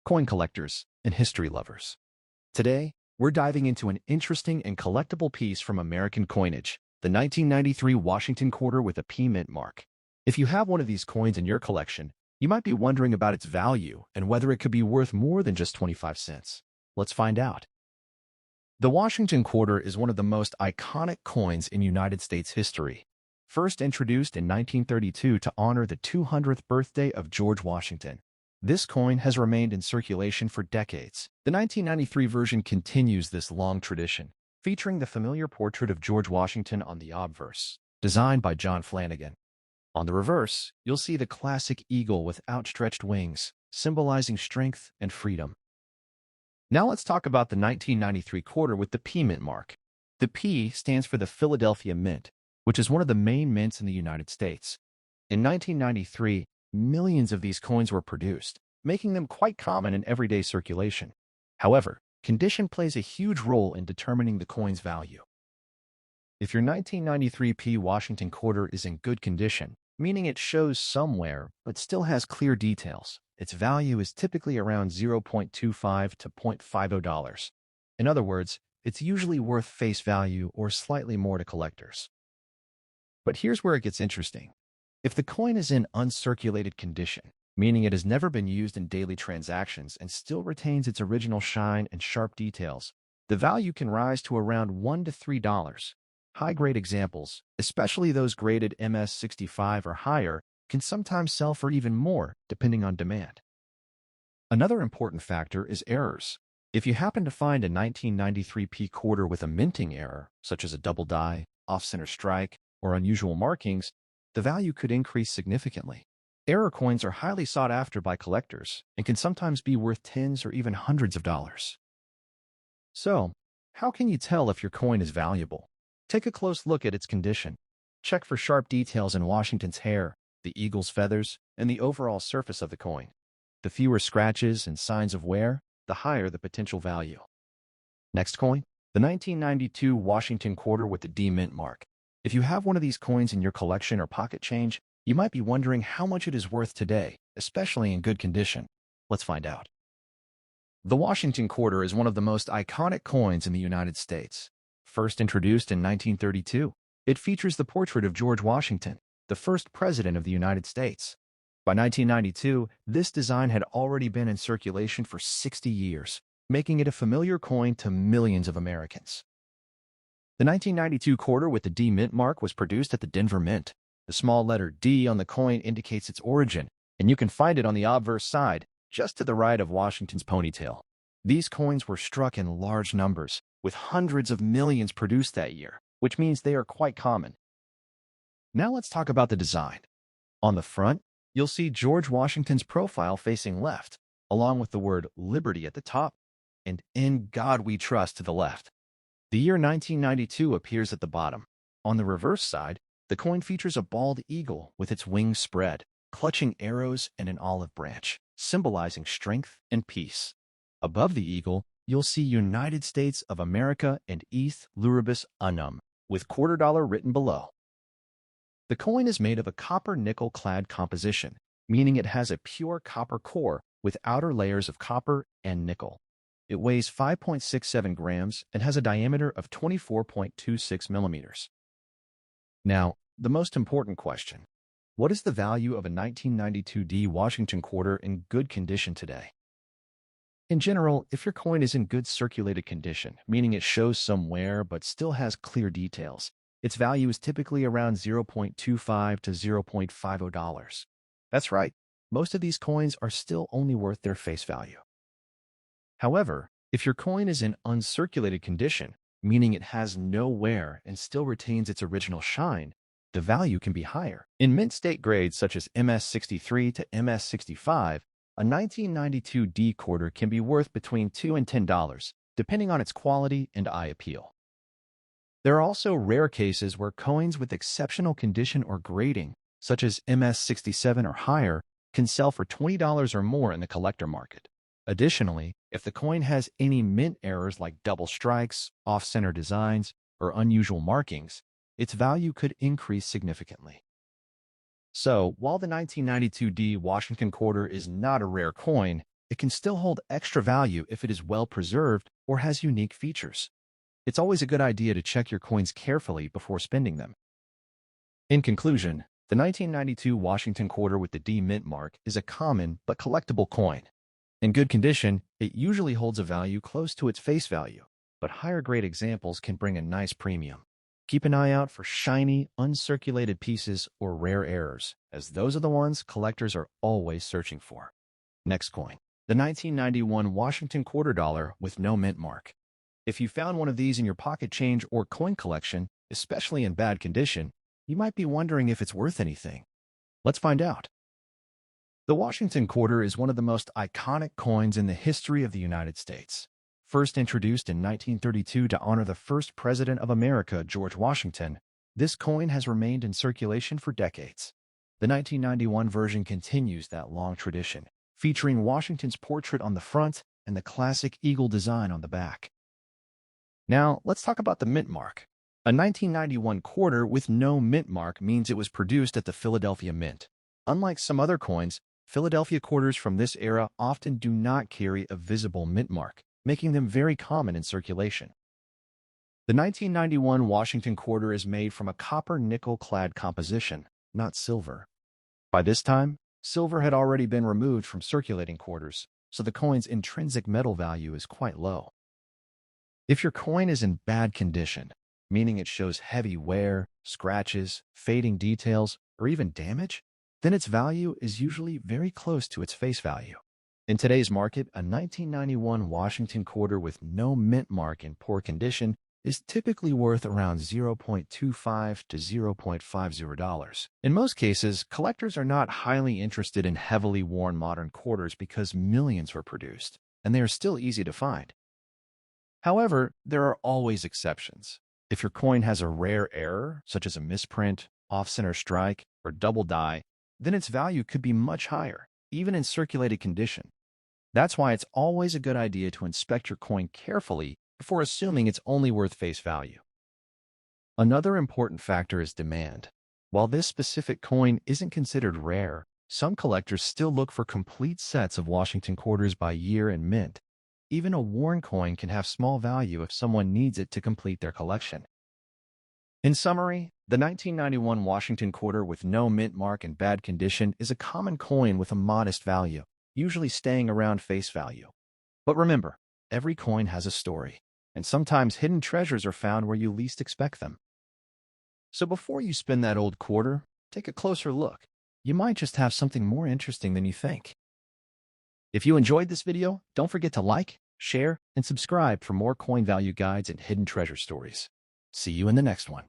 coin collectors, and history lovers. Today, we're diving into an interesting and collectible piece from American coinage, the 1993 Washington quarter with a P mint mark. If you have one of these coins in your collection, you might be wondering about its value and whether it could be worth more than just 25 cents. Let's find out. The Washington quarter is one of the most iconic coins in United States history. First introduced in 1932 to honor the 200th birthday of George Washington, this coin has remained in circulation for decades. The 1993 version continues this long tradition, featuring the familiar portrait of George Washington on the obverse, designed by John Flanagan. On the reverse, you'll see the classic eagle with outstretched wings, symbolizing strength and freedom. Now let's talk about the 1993 quarter with the P mint mark. The P stands for the Philadelphia Mint, which is one of the main mints in the United States. In 1993, millions of these coins were produced, making them quite common in everyday circulation. However, condition plays a huge role in determining the coin's value. If your 1993 P Washington quarter is in good condition, meaning it shows some wear but still has clear details, its value is typically around $0.25 to $0.50. In other words, it's usually worth face value or slightly more to collectors. But here's where it gets interesting. If the coin is in uncirculated condition, meaning it has never been used in daily transactions and still retains its original shine and sharp details, the value can rise to around $1 to $3. High-grade examples, especially those graded MS65 or higher, can sometimes sell for even more, depending on demand. Another important factor is errors. If you happen to find a 1993 P quarter with a minting error, such as a double die, off-center strike, or unusual markings, the value could increase significantly. Error coins are highly sought after by collectors and can sometimes be worth tens or even hundreds of dollars. So, how can you tell if your coin is valuable? Take a close look at its condition. Check for sharp details in Washington's hair, the eagle's feathers, and the overall surface of the coin. The fewer scratches and signs of wear, the higher the potential value. Next coin, the 1992 Washington quarter with the D mint mark. If you have one of these coins in your collection or pocket change, you might be wondering how much it is worth today, especially in good condition. Let's find out. The Washington quarter is one of the most iconic coins in the United States. First introduced in 1932, it features the portrait of George Washington, the first president of the United States. By 1992, this design had already been in circulation for 60 years, making it a familiar coin to millions of Americans. The 1992 quarter with the D mint mark was produced at the Denver Mint. The small letter D on the coin indicates its origin, and you can find it on the obverse side, just to the right of Washington's ponytail. These coins were struck in large numbers, with hundreds of millions produced that year, which means they are quite common. Now let's talk about the design. On the front, you'll see George Washington's profile facing left, along with the word Liberty at the top, and In God We Trust to the left. The year 1992 appears at the bottom. On the reverse side, the coin features a bald eagle with its wings spread, clutching arrows and an olive branch, symbolizing strength and peace. Above the eagle, you'll see United States of America and Eth Pluribus Unum, with $quarter written below. The coin is made of a copper-nickel-clad composition, meaning it has a pure copper core with outer layers of copper and nickel. It weighs 5.67 grams and has a diameter of 24.26 millimeters. Now, the most important question. What is the value of a 1992 D Washington quarter in good condition today? In general, if your coin is in good circulated condition, meaning it shows some wear but still has clear details, its value is typically around $0.25 to $0.50. That's right, most of these coins are still only worth their face value. However, if your coin is in uncirculated condition, meaning it has no wear and still retains its original shine, the value can be higher. In mint state grades such as MS63 to MS65, a 1992 D quarter can be worth between $2 and $10, depending on its quality and eye appeal. There are also rare cases where coins with exceptional condition or grading, such as MS67 or higher, can sell for $20 or more in the collector market. Additionally, if the coin has any mint errors like double strikes, off-center designs, or unusual markings, its value could increase significantly. So, while the 1992 D Washington quarter is not a rare coin, it can still hold extra value if it is well preserved or has unique features. It's always a good idea to check your coins carefully before spending them. In conclusion, the 1992 Washington quarter with the D mint mark is a common but collectible coin. In good condition, it usually holds a value close to its face value, but higher grade examples can bring a nice premium. Keep an eye out for shiny, uncirculated pieces or rare errors, as those are the ones collectors are always searching for. Next coin, the 1991 Washington quarter dollar with no mint mark. If you found one of these in your pocket change or coin collection, especially in bad condition, you might be wondering if it's worth anything. Let's find out. The Washington quarter is one of the most iconic coins in the history of the United States. First introduced in 1932 to honor the first president of America, George Washington, this coin has remained in circulation for decades. The 1991 version continues that long tradition, featuring Washington's portrait on the front and the classic eagle design on the back. Now, let's talk about the mint mark. A 1991 quarter with no mint mark means it was produced at the Philadelphia Mint. Unlike some other coins, Philadelphia quarters from this era often do not carry a visible mint mark, making them very common in circulation. The 1991 Washington quarter is made from a copper-nickel-clad composition, not silver. By this time, silver had already been removed from circulating quarters, so the coin's intrinsic metal value is quite low. If your coin is in bad condition, meaning it shows heavy wear, scratches, fading details, or even damage, then its value is usually very close to its face value. In today's market, a 1991 Washington quarter with no mint mark in poor condition is typically worth around $0.25 to $0.50. In most cases, collectors are not highly interested in heavily worn modern quarters because millions were produced, and they are still easy to find. However, there are always exceptions. If your coin has a rare error, such as a misprint, off-center strike, or double die, then its value could be much higher, even in circulated condition. That's why it's always a good idea to inspect your coin carefully before assuming it's only worth face value. Another important factor is demand. While this specific coin isn't considered rare, some collectors still look for complete sets of Washington quarters by year and mint. Even a worn coin can have small value if someone needs it to complete their collection. In summary, the 1991 Washington quarter with no mint mark in bad condition is a common coin with a modest value, usually staying around face value. But remember, every coin has a story, and sometimes hidden treasures are found where you least expect them. So before you spend that old quarter, take a closer look. You might just have something more interesting than you think. If you enjoyed this video, don't forget to like, share, and subscribe for more coin value guides and hidden treasure stories. See you in the next one.